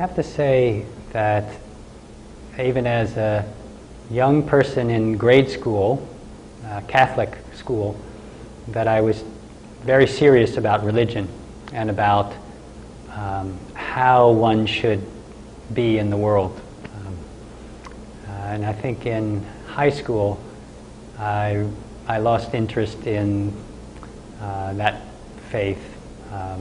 have to say that even as a young person in grade school, Catholic school, that I was very serious about religion and about how one should be in the world. And I think in high school, I lost interest in that faith. I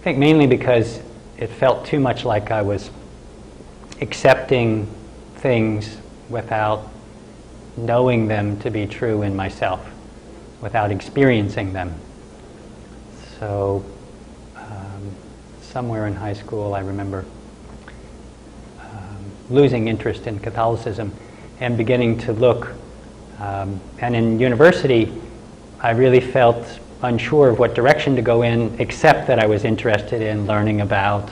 think mainly because it felt too much like I was accepting things without knowing them to be true in myself, without experiencing them. So somewhere in high school I remember losing interest in Catholicism and beginning to look. And in university I really felt unsure of what direction to go in, except that I was interested in learning about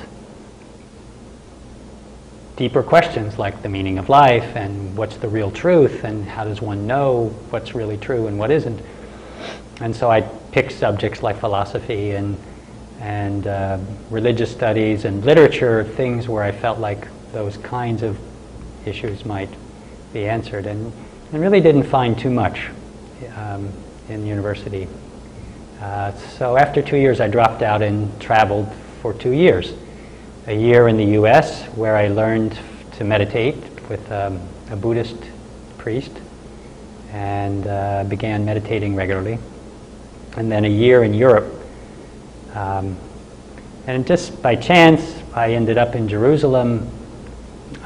deeper questions like the meaning of life and what's the real truth and how does one know what's really true and what isn't. And so I picked subjects like philosophy and religious studies and literature, things where I felt like those kinds of issues might be answered, and really didn't find too much in university. So after 2 years I dropped out and traveled for 2 years. A year in the US where I learned to meditate with a Buddhist priest and began meditating regularly. And then a year in Europe. And just by chance I ended up in Jerusalem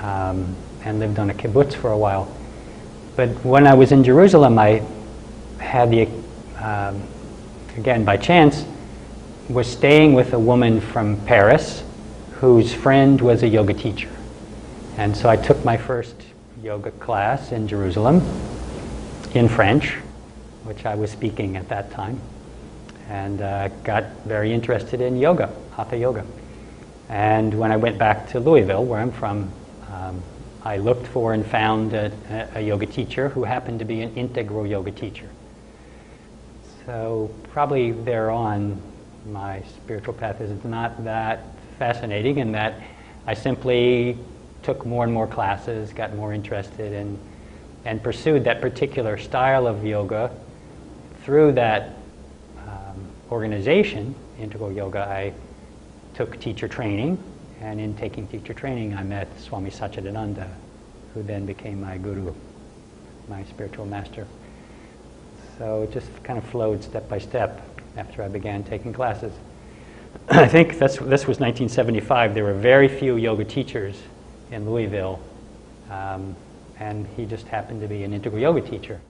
and lived on a kibbutz for a while. But when I was in Jerusalem I had the, again by chance, was staying with a woman from Paris whose friend was a yoga teacher. And so I took my first yoga class in Jerusalem in French, which I was speaking at that time, and got very interested in yoga, hatha yoga. And when I went back to Louisville, where I'm from, I looked for and found a yoga teacher who happened to be an integral yoga teacher. So probably thereon, my spiritual path is not that fascinating, in that I simply took more and more classes, got more interested in, and pursued that particular style of yoga. Through that organization, Integral Yoga, I took teacher training, and in taking teacher training I met Swami who then became my guru, my spiritual master. So it just kind of flowed step by step after I began taking classes. I think this was 1975. There were very few yoga teachers in Louisville, and he just happened to be an integral yoga teacher.